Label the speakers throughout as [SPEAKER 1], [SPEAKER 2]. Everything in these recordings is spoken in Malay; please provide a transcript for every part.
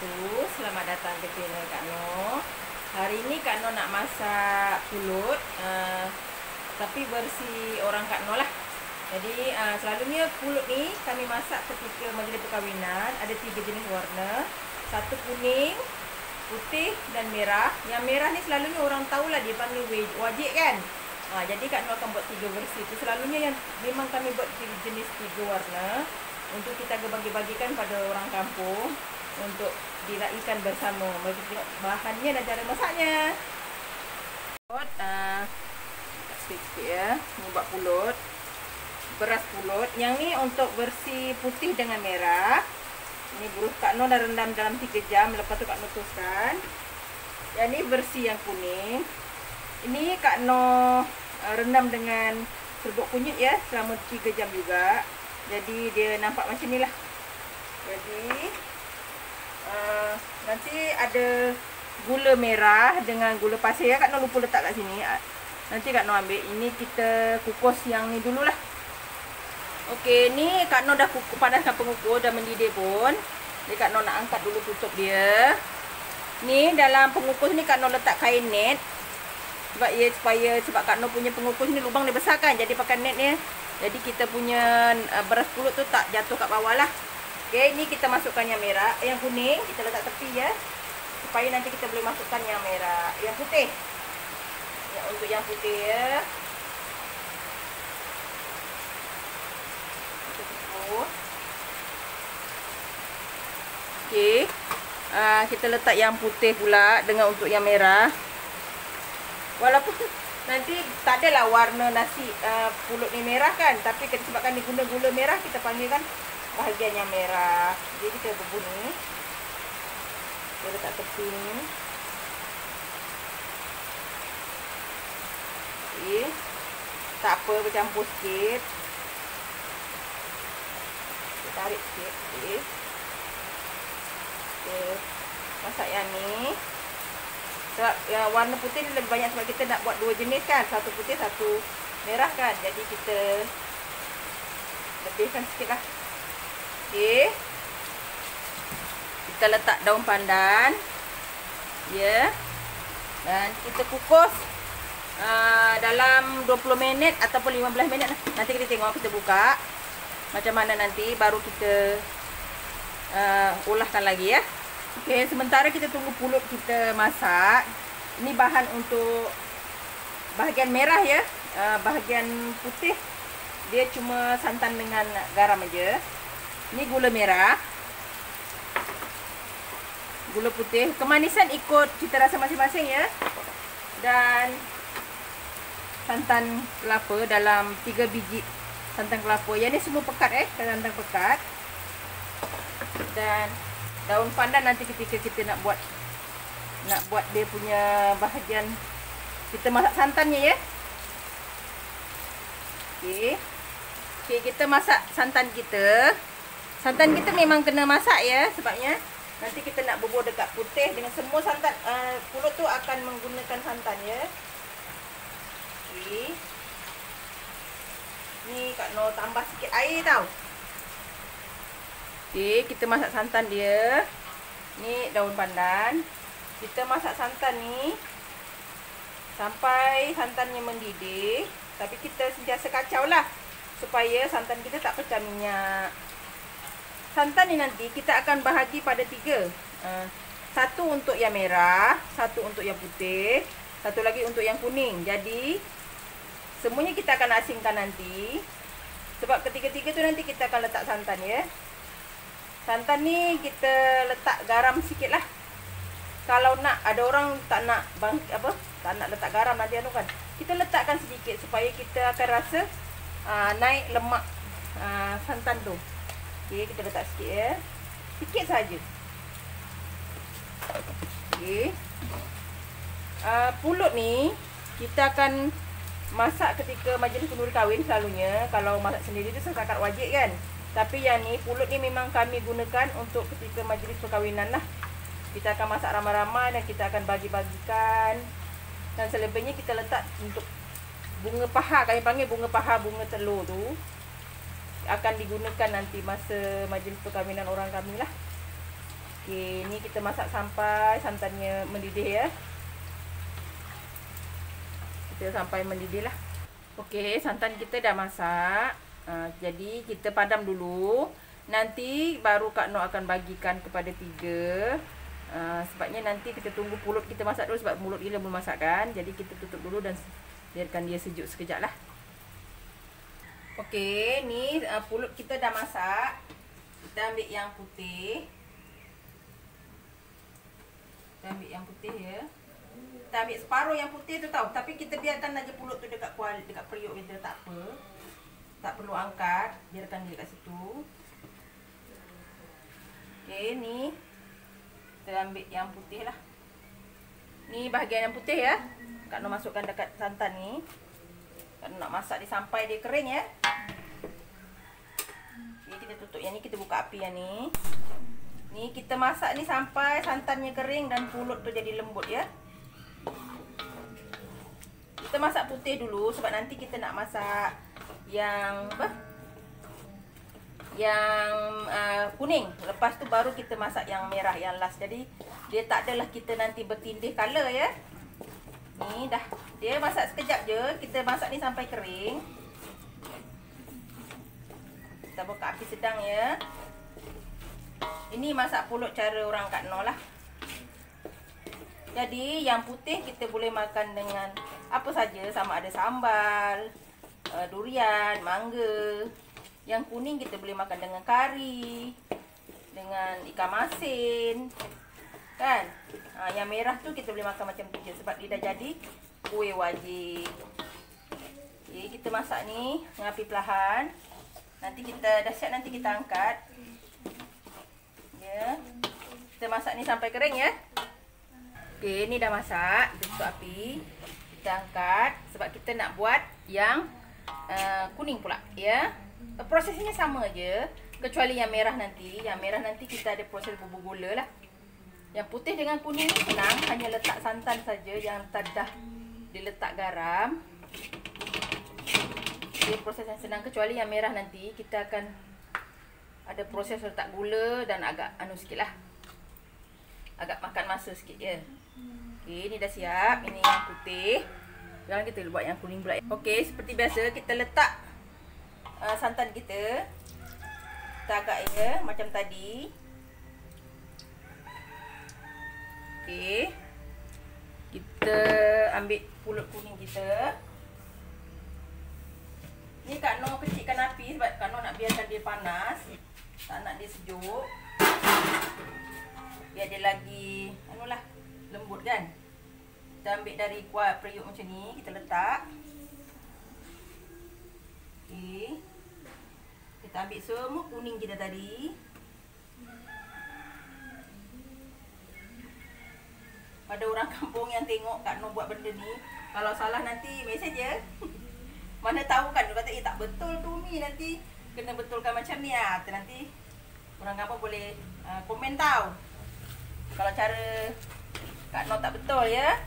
[SPEAKER 1] wabarakatuh. Selamat datang ke channel Kak No. Hari ini Kak No nak masak pulut, tapi versi orang Kak No lah. Jadi selalunya pulut ni kami masak ketika majlis perkahwinan. Ada 3 jenis warna, satu kuning, putih dan merah. Yang merah ni selalunya orang tahulah dia panggil wajib kan. Jadi Kak No akan buat 3 versi itu. Selalunya yang memang kami buat jenis 3 warna untuk kita bagi-bagikan pada orang kampung untuk diraikan bersama. Mari kita tengok bahannya dan cara masaknya. Pulut, sikit ya. Ni buat pulut, beras pulut. Yang ni untuk versi putih dengan merah. Ini buruh Kak No dah rendam dalam 3 jam. Lepas tu Kak No tutuskan. Yang ni versi yang kuning. Ini Kak No rendam dengan serbuk kunyit ya selama 3 jam juga. Jadi dia nampak macam ni lah. Jadi nanti ada gula merah dengan gula pasir ya. Kak No lupa letak kat sini. Nanti Kak No ambil. Ini kita kukus yang ni dululah. Okey, ni Kak No dah panaskan pengukur, dah mendidih pun. Jadi Kak No nak angkat dulu tutup dia. Ni dalam pengukus ni Kak No letak kain net. Sebab Kak No punya pengukus ni lubang dia besar kan. Jadi pakai net ni. Jadi kita punya beras pulut tu tak jatuh kat bawah lah. Okey, ni kita masukkan yang merah, yang kuning kita letak tepi ya. Supaya nanti kita boleh masukkan yang merah, yang putih. Ya, untuk yang putih ya. Kita tukus. Okey. Kita letak yang putih pula dengan untuk yang merah. Walaupun nanti tak adalah warna nasi pulut ni merah kan, tapi sebabkan diguna gula merah, kita panggilkan bahagian yang merah. Jadi kita bubur ni, kita letak tepi ni. Okay. Tak apa, bercampur sikit. Kita tarik sikit. Okay. Kita masak yang ni. Sebab warna putih ni lebih banyak sebab kita nak buat 2 jenis kan. Satu putih, satu merah kan. Jadi kita lebihkan sikit lah. Okey. Kita letak daun pandan. Ya. Dan kita kukus dalam 20 minit ataupun 15 minit. Nanti kita tengok, kita buka macam mana nanti. Baru kita olahkan lagi ya. Okey, sementara kita tunggu pulut kita masak. Ini bahan untuk bahagian merah ya. Bahagian putih dia cuma santan dengan garam aja. Ini gula merah. Gula putih. Kemanisan ikut cita rasa masing-masing ya. Dan santan kelapa dalam 3 biji santan kelapa. Yang ni semua pekat santan pekat. Dan daun pandan nanti ketika kita nak buat dia punya bahagian kita masak santannya ya. Okey. Okey, kita masak santan kita. Santan kita memang kena masak ya, sebabnya nanti kita nak bubur dekat putih dengan semua santan. Pulut tu akan menggunakan santan ya. Okey. Ni Kak No tambah sikit air tau. Okey, kita masak santan dia. Ni daun pandan. Kita masak santan ni sampai santannya mendidih. Tapi kita sentiasa kacau lah supaya santan kita tak pecah minyak. Santan ni nanti kita akan bahagi pada 3. Satu untuk yang merah, satu untuk yang putih, satu lagi untuk yang kuning. Jadi semuanya kita akan asingkan nanti. Sebab ketiga-tiga tu nanti kita akan letak santan ya. Santan ni kita letak garam sikit lah. Kalau nak, ada orang tak nak tak nak letak garam nanti kan. Kita letakkan sedikit supaya kita akan rasa naik lemak santan tu. Okey, kita letak sikit ya. Sikit saja. Okey. Pulut ni kita akan masak ketika majlis kenduri kahwin selalunya. Kalau masak sendiri tu setakat wajib kan. Tapi yang ni, pulut ni memang kami gunakan untuk ketika majlis perkahwinan lah. Kita akan masak ramai-ramai dan kita akan bagi-bagikan. Dan selebihnya kita letak untuk bunga paha. Kami panggil bunga paha, bunga telur tu. Akan digunakan nanti masa majlis perkahwinan orang kami lah. Okey, ni kita masak sampai santannya mendidih ya. Kita sampai mendidih lah. Okey, santan kita dah masak. Jadi kita padam dulu. Nanti baru Kak Noh akan bagikan kepada 3. Sebabnya nanti kita tunggu pulut kita masak dulu, sebab mulut kita belum masak kan. Jadi kita tutup dulu dan biarkan dia sejuk sekejap lah. Okey, ni pulut kita dah masak. Kita ambil yang putih. Kita ambil yang putih ya. Kita ambil separuh yang putih tu tau. Tapi kita biarkan aja pulut tu dekat periuk kita, tak apa. Tak perlu angkat, biarkan dia kat situ. Okey, ni kita ambil yang putih lah. Ni bahagian yang putih ya. Kak Noh masukkan dekat santan ni. Kak Noh nak masak dia sampai dia kering ya. Ni kita tutup yang ni, kita buka api yang ni. Ni kita masak ni sampai santannya kering dan pulut tu jadi lembut ya. Kita masak putih dulu sebab nanti kita nak masak yang apa? Yang kuning. Lepas tu baru kita masak yang merah yang last. Jadi dia tak adalah kita nanti bertindih color ya. Ni dah. Dia masak sekejap je. Kita masak ni sampai kering. Kita buka api sedang ya. Ini masak pulut cara orang Kak Noh lah. Jadi yang putih kita boleh makan dengan apa saja, sama ada sambal, durian, mangga. Yang kuning kita boleh makan dengan kari, dengan ikan masin. Kan? Yang merah tu kita boleh makan macam tu je sebab dia dah jadi kuih wajib. Okay, kita masak ni dengan api perlahan. Nanti kita dah siap, nanti kita angkat. Ya. Kita masak ni sampai kering ya. Okey, ni dah masak. Kita tutup api. Kita angkat sebab kita nak buat yang kuning pula ya. Prosesnya sama je, kecuali yang merah nanti. Yang merah nanti kita ada proses bubur gula lah. Yang putih dengan kuning ni senang, hanya letak santan saja yang dah diletak garam. Dia proses yang senang, kecuali yang merah nanti kita akan ada proses letak gula dan agak sikit lah. Agak makan masa sikit je. Okey, ni dah siap. Ini yang putih. Sekarang kita buat yang kuning pula. Okey, seperti biasa kita letak santan kita. Kita agak ya macam tadi. Okey. Kita ambil pulut kuning kita. Ni Kak Noh kecilkan api sebab Kak Noh nak biarkan dia panas. Tak nak dia sejuk. Biar dia lagi lembut kan. Kita ambil dari kuat periuk macam ni, kita letak. Okey. Kita ambil semua kuning kita tadi. Pada orang kampung yang tengok Kak Noh buat benda ni, kalau salah nanti mesej je. Mana tahu kan, dia kata tak betul tu Mi, nanti kena betulkan macam ni lah. Nanti orang kampung boleh komen tahu kalau cara Kak Noh tak betul ya.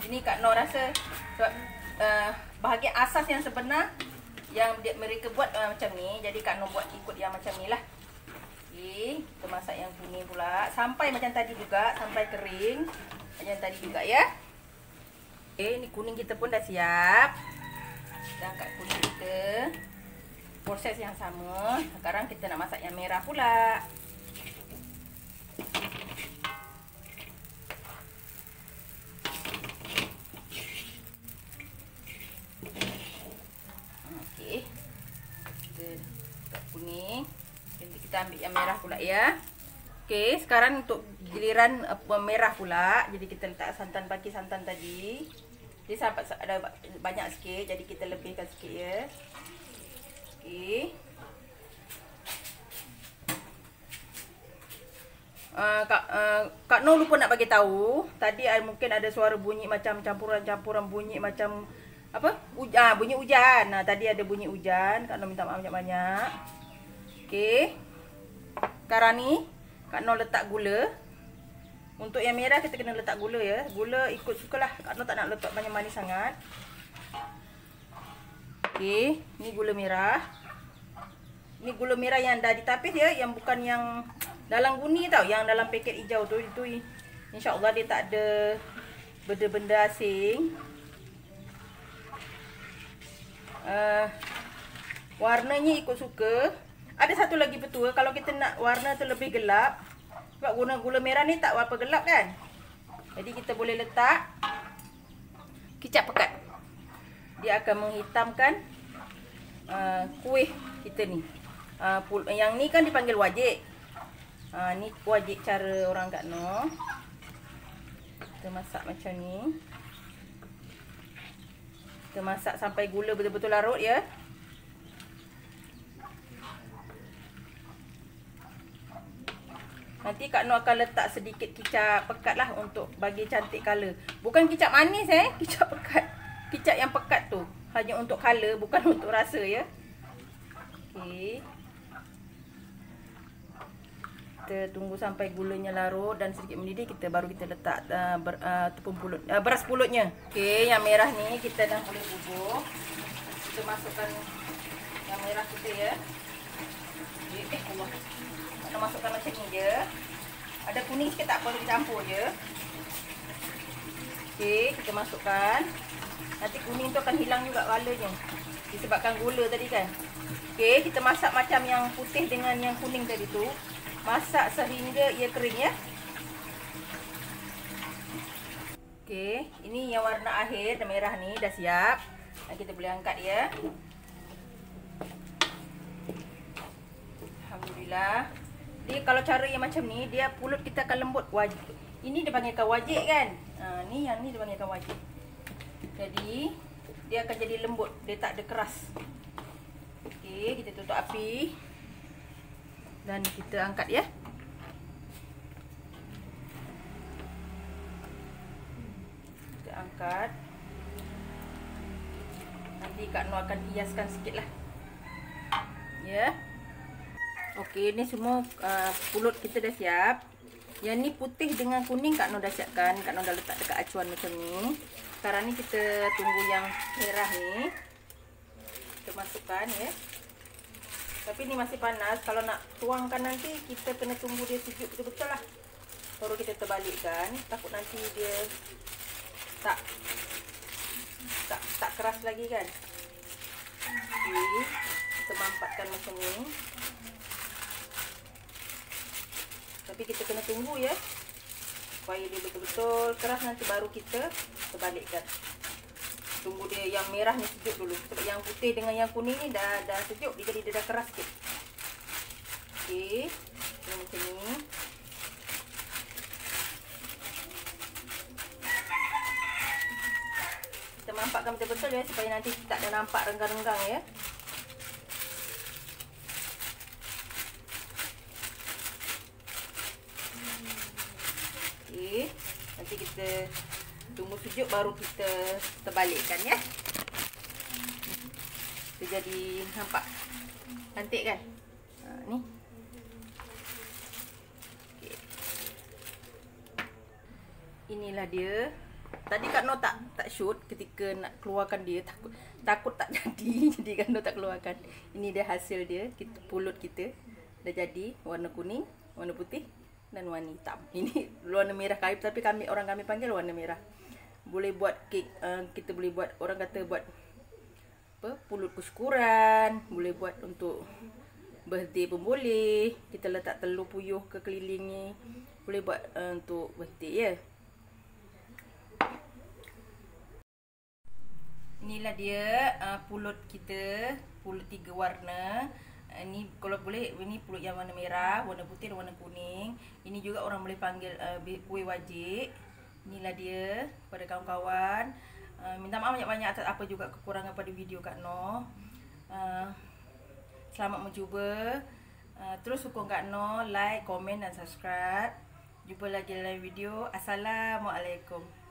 [SPEAKER 1] Ini Kak Noh rasa sebab bahagian asas yang sebenar yang mereka buat macam ni. Jadi Kak Noh buat ikut yang macam ni lah. Okay, kita masak yang kuning pula sampai macam tadi juga, sampai kering macam tadi juga ya. Okay, ni kuning kita pun dah siap. Kita angkat kuning kita. Proses yang sama. Sekarang kita nak masak yang merah pula. Okey. Kita angkat kuning. Nanti kita ambil yang merah pula ya. Okey, sekarang untuk giliran merah pula. Jadi kita letak santan, bagi santan tadi. Dia sampai ada banyak sikit, jadi kita lebihkan sikit ya. Okey. Kak Noh lupa nak bagi tahu. Tadi mungkin ada suara bunyi macam campuran bunyi macam apa? Bunyi hujan. Tadi ada bunyi hujan. Kak Noh minta maaf banyak-banyak. Okey. Sekarang ni Kak Noh letak gula. Untuk yang merah kita kena letak gula ya. Gula ikut sukalah. Kak Noh tak nak letak banyak manis sangat. Okey, ni gula merah. Ni gula merah yang dah ditapis ya, yang bukan yang dalam guni tau, yang dalam paket hijau tu. Itu insya-Allah dia tak ada benda-benda asing. Warnanya ikut suka. Ada satu lagi betul, kalau kita nak warna tu lebih gelap, sebab gula merah ni tak berapa gelap kan, jadi kita boleh letak kicap pekat. Dia akan menghitamkan kuih kita ni. Yang ni kan dipanggil wajik. Ni wajik cara orang Kak Noh. Kita masak macam ni. Kita masak sampai gula betul-betul larut ya. Nanti Kak Noh akan letak sedikit kicap pekat lah untuk bagi cantik color. Bukan kicap manis kicap pekat. Kicap yang pekat tu hanya untuk color, bukan untuk rasa ya. Okey. Kita tunggu sampai gulanya larut dan sedikit mendidih, baru kita letak tepung pulut, beras pulutnya. Okey, yang merah ni kita dah boleh bubur. Kita masukkan yang merah kita ya. Allah. Kita masukkan macam ni je. Ada kuning sikit tak apa, kita campur je. Okey, kita masukkan. Nanti kuning tu akan hilang juga warnanya disebabkan gula tadi kan. Okey, kita masak macam yang putih dengan yang kuning tadi tu. Masak sehingga ia kering ya. Okey, ini yang warna akhir, yang merah ni dah siap. Dan kita boleh angkat ya. Alhamdulillah. Dia kalau cara yang macam ni, dia pulut kita akan lembut. Ini dia panggilkan wajik kan. Ni yang ni dia panggilkan wajik. Jadi dia akan jadi lembut, dia tak ada keras. Okey, kita tutup api. Dan kita angkat ya. Kita angkat. Nanti Kak Noh akan hiaskan sikit lah ya. Okey, ni semua pulut kita dah siap. Yang ni putih dengan kuning Kak Noh dah siapkan. Kak Noh dah letak dekat acuan macam ni. Sekarang ni kita tunggu yang merah ni. Kita masukkan ya. Tapi ni masih panas. Kalau nak tuangkan nanti, kita kena tunggu dia sejuk betul-betul lah. Baru kita terbalikkan. Takut nanti dia tak keras lagi kan. Okey, kita mampatkan macam ni. Tapi kita kena tunggu ya, supaya dia betul-betul keras. Nanti baru kita terbalikkan. Tunggu dia yang merah ni sejuk dulu. Sebab yang putih dengan yang kuning ni dah sejuk, jadi dia dah keras sikit. Okey, macam ni. Kita mampakkan betul-betul ya, supaya nanti tak ada nampak renggang-renggang ya. Okey, nanti kita tunggu sejuk baru kita terbalikkan ya. Dia jadi nampak cantik kan. Ni. Okay. Inilah dia. Tadi Kak Noh tak shoot ketika nak keluarkan dia, takut tak jadi. Jadi Kak Noh tak keluarkan. Ini dia hasil dia. Pulut kita dah jadi warna kuning, warna putih dan warna hitam. Ini warna merah kayu, tapi orang kami panggil warna merah. Boleh buat kek, kita boleh buat, orang kata buat apa, pulut kesyukuran, boleh buat untuk birthday pun boleh. Kita letak telur puyuh ke keliling ni, boleh buat untuk birthday ya. Inilah dia pulut kita, pulut 3 warna. Ini kalau boleh, ini pulut yang warna merah, warna putih dan warna kuning. Ini juga orang boleh panggil kuih wajik. Inilah dia kepada kawan-kawan. Minta maaf banyak-banyak atas apa juga kekurangan pada video Kak Noh. Selamat mencuba. Terus dukung Kak Noh, like, komen dan subscribe. Jumpa lagi dalam video. Assalamualaikum.